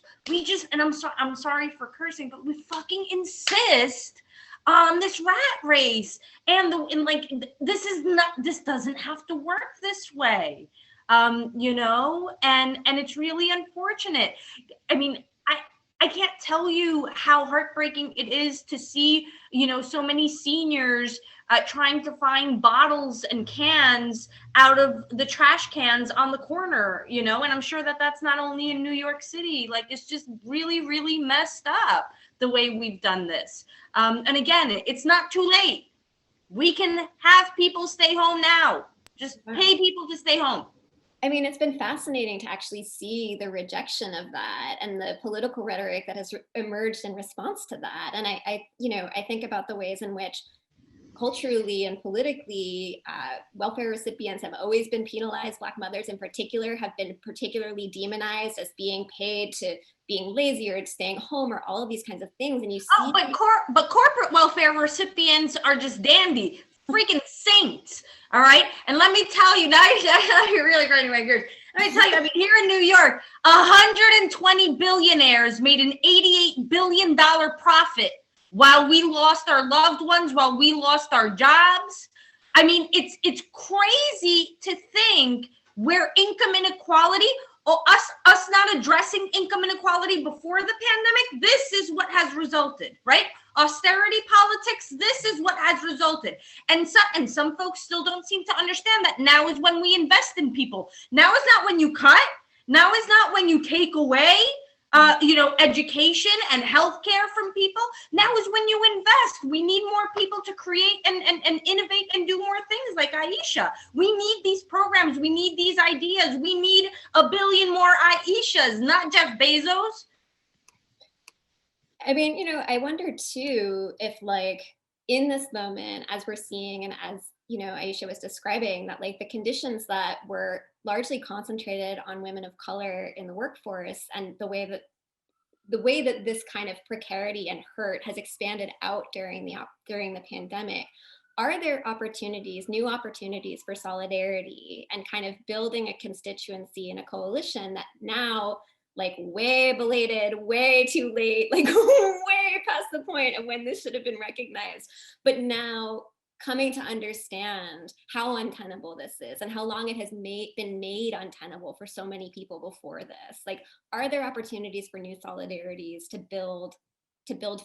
and I'm sorry for cursing, but we fucking insist on this rat race. And this doesn't have to work this way. You know, and it's really unfortunate. I mean, I can't tell you how heartbreaking it is to see, you know, so many seniors trying to find bottles and cans out of the trash cans on the corner, you know, and I'm sure that that's not only in New York City. Like, it's just really, really messed up the way we've done this. And again, it's not too late. We can have people stay home now. Just pay people to stay home. I mean, it's been fascinating to actually see the rejection of that and the political rhetoric that has emerged in response to that. And I think about the ways in which culturally and politically, welfare recipients have always been penalized. Black mothers in particular have been particularly demonized as being paid to being lazy or staying home or all of these kinds of things. And you see, but corporate welfare recipients are just dandy, freaking saints. All right. And let me tell you, now you're really grinding my gears. Let me tell you, I mean, here in New York, 120 billionaires made an $88 billion profit while we lost our loved ones, while we lost our jobs. I mean, it's crazy to think where income inequality, us not addressing income inequality before the pandemic, this is what has resulted, right? Austerity politics, this is what has resulted. And some folks still don't seem to understand that now is when we invest in people. Now is not when you cut. Now is not when you take away education and healthcare from people. Now is when you invest. We need more people to create and innovate and do more things like Aisha. We need these programs. We need these ideas. We need 1 billion more Aishas, not Jeff Bezos. I mean, I wonder too, if like in this moment, as we're seeing, and as, Aisha was describing, that like the conditions that were largely concentrated on women of color in the workforce and the way that the way that this kind of precarity and hurt has expanded out during the pandemic, are there opportunities, new opportunities for solidarity and kind of building a constituency and a coalition that now, like way belated, way too late, like way past the point of when this should have been recognized, but now coming to understand how untenable this is and how long it has been made untenable for so many people before this? Like, are there opportunities for new solidarities to build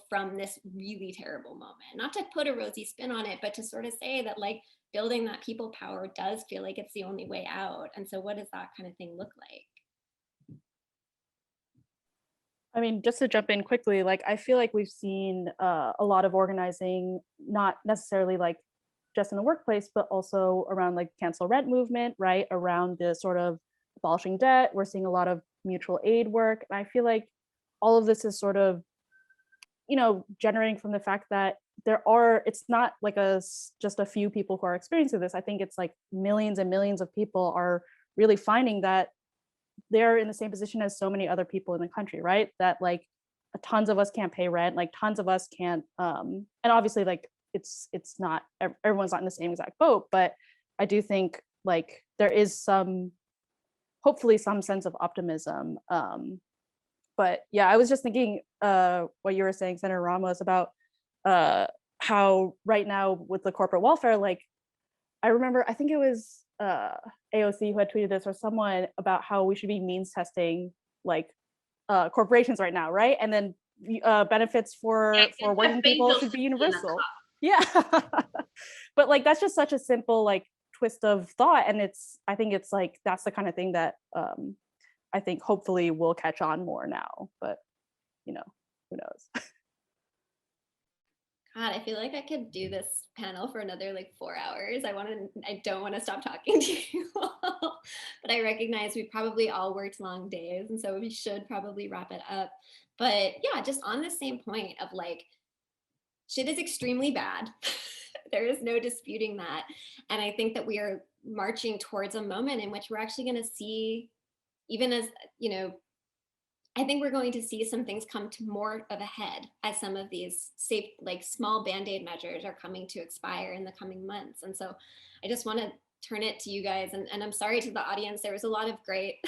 from this really terrible moment? Not to put a rosy spin on it, but to sort of say that like building that people power does feel like it's the only way out. And so what does that kind of thing look like? I mean, just to jump in quickly, like I feel like we've seen a lot of organizing, not necessarily like just in the workplace, but also around like cancel rent movement, right? Around the sort of abolishing debt. We're seeing a lot of mutual aid work. And I feel like all of this is sort of, you know, generating from the fact that it's not like just a few people who are experiencing this. I think it's like millions and millions of people are really finding that they're in the same position as so many other people in the country, right? That like tons of us can't pay rent, like tons of us can't, and obviously like it's not, everyone's not in the same exact boat, but I do think like there is hopefully some sense of optimism. But yeah, I was just thinking what you were saying, Senator Ramos, about how right now with the corporate welfare, like I remember, I think it was AOC who had tweeted this or someone about how we should be means testing like corporations right now, right? And then benefits for working people should be universal. Yeah. But like that's just such a simple like twist of thought, and I think it's like that's the kind of thing that I think hopefully will catch on more now, but you know, who knows? God, I feel like I could do this panel for another like 4 hours. I don't want to stop talking to you all, but I recognize we probably all worked long days, and so we should probably wrap it up. But yeah, just on the same point of like, shit is extremely bad. There is no disputing that. And I think that we are marching towards a moment in which we're actually going to see, even as, you know, I think we're going to see some things come to more of a head as some of these safe, like small Band-Aid measures are coming to expire in the coming months. And so I just want to turn it to you guys. And I'm sorry to the audience, there was a lot of great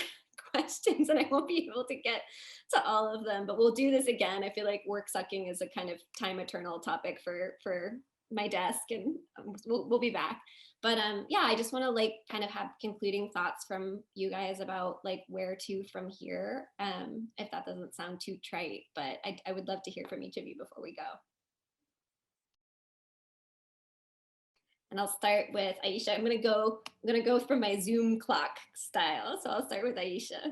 questions and I won't be able to get to all of them, but we'll do this again. I feel like work sucking is a kind of time eternal topic for my desk, and we'll be back. But yeah, I just want to like kind of have concluding thoughts from you guys about like where to from here, if that doesn't sound too trite, but I would love to hear from each of you before we go. And I'll start with Aisha. I'm gonna go from my Zoom clock style. So I'll start with Aisha.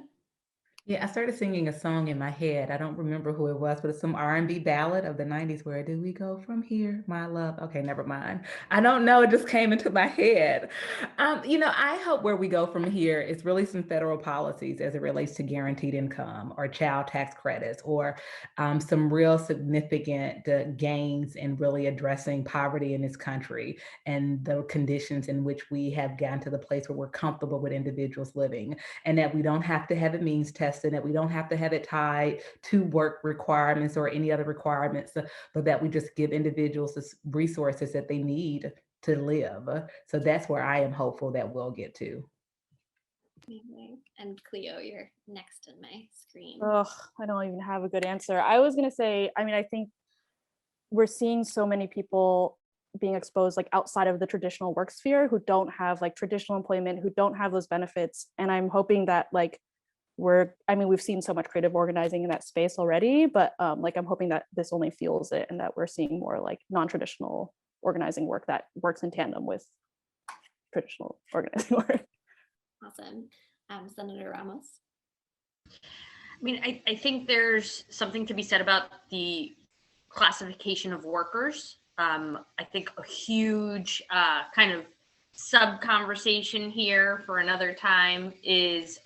Yeah, I started singing a song in my head. I don't remember who it was, but it's some R&B ballad of the 90s. Where do we go from here, my love? Okay, never mind. I don't know. It just came into my head. You know, I hope where we go from here is really some federal policies as it relates to guaranteed income or child tax credits, or some real significant gains in really addressing poverty in this country and the conditions in which we have gotten to the place where we're comfortable with individuals living, and that we don't have to have it means tested, that we don't have to have it tied to work requirements or any other requirements, but that we just give individuals the resources that they need to live. So that's where I am hopeful that we'll get to. And Clio, you're next in my screen. Oh, I don't even have a good answer. I was gonna say, I mean, I think we're seeing so many people being exposed like outside of the traditional work sphere who don't have like traditional employment, who don't have those benefits. And I'm hoping that like we've seen so much creative organizing in that space already, but like I'm hoping that this only fuels it and that we're seeing more like non-traditional organizing work that works in tandem with traditional organizing work. Awesome. Senator Ramos. I mean, I think there's something to be said about the classification of workers. I think a huge kind of sub conversation here for another time is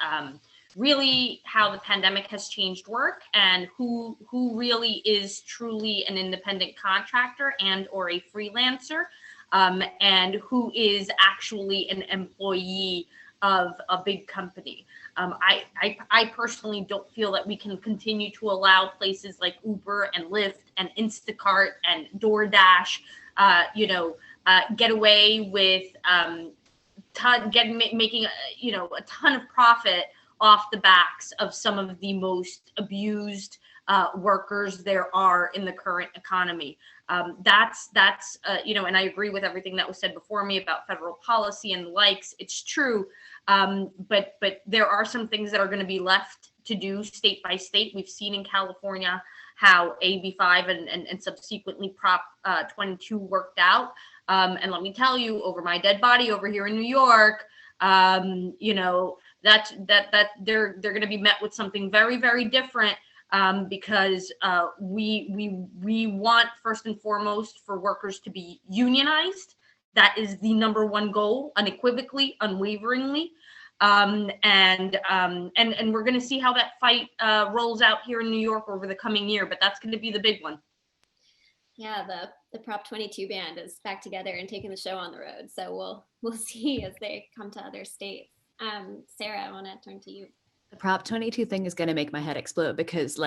really how the pandemic has changed work and who really is truly an independent contractor and or a freelancer, and who is actually an employee of a big company. I personally don't feel that we can continue to allow places like Uber and Lyft and Instacart and DoorDash, get away with making a ton of profit off the backs of some of the most abused workers there are in the current economy. That's and I agree with everything that was said before me about federal policy and the likes. It's true, but there are some things that are going to be left to do state by state. We've seen in California how AB5 and subsequently Prop 22 worked out. And let me tell you, over my dead body over here in New York, that they're going to be met with something very, very different, because we want, first and foremost, for workers to be unionized. That is the number one goal, unequivocally, unwaveringly. And we're going to see how that fight rolls out here in New York over the coming year, but that's going to be the big one. Yeah, the Prop 22 band is back together and taking the show on the road. So we'll see as they come to other states. Sarah, I want to turn to you. The Prop 22 thing is going to make my head explode because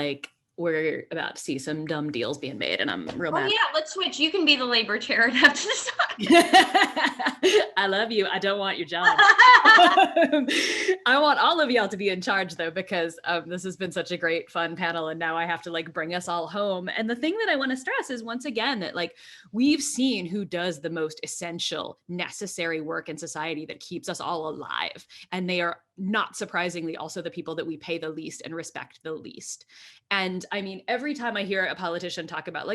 we're about to see some dumb deals being made, and I'm real mad. Oh yeah, let's switch. You can be the labor chair and have to decide. I love you. I don't want your job. I want all of y'all to be in charge though, because this has been such a great, fun panel, and now I have to bring us all home. And the thing that I want to stress is, once again, that we've seen who does the most essential, necessary work in society that keeps us all alive, and they are not surprisingly also the people that we pay the least and respect the least. And I mean, every time I hear a politician talk about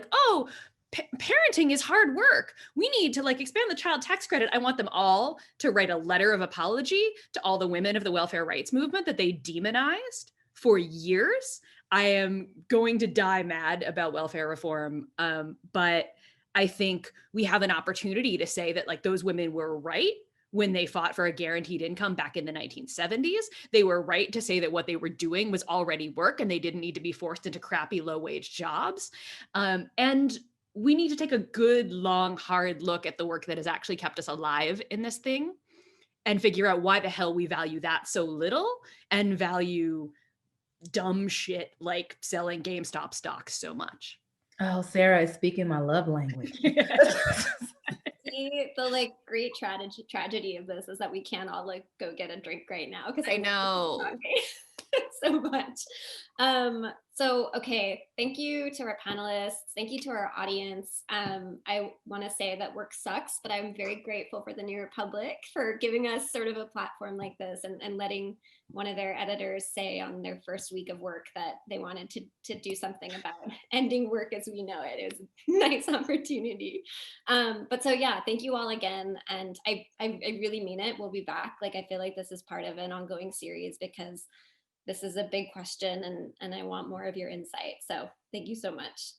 parenting is hard work, we need to expand the child tax credit, I want them all to write a letter of apology to all the women of the welfare rights movement that they demonized for years. I am going to die mad about welfare reform, but I think we have an opportunity to say that those women were right when they fought for a guaranteed income back in the 1970s. They were right to say that what they were doing was already work and they didn't need to be forced into crappy low-wage jobs. And we need to take a good, long, hard look at the work that has actually kept us alive in this thing and figure out why the hell we value that so little and value dumb shit like selling GameStop stocks so much. Oh, Sarah is speaking my love language. See, the great tragedy of this is that we can't all go get a drink right now, because I know so much. So okay, thank you to our panelists, thank you to our audience. I want to say that work sucks, but I'm very grateful for the New Republic for giving us sort of a platform like this and letting one of their editors say on their first week of work that they wanted to do something about ending work as we know it. It was a nice opportunity. But so yeah, thank you all again, and I really mean it. We'll be back. I feel like this is part of an ongoing series because this is a big question, and I want more of your insight. So thank you so much.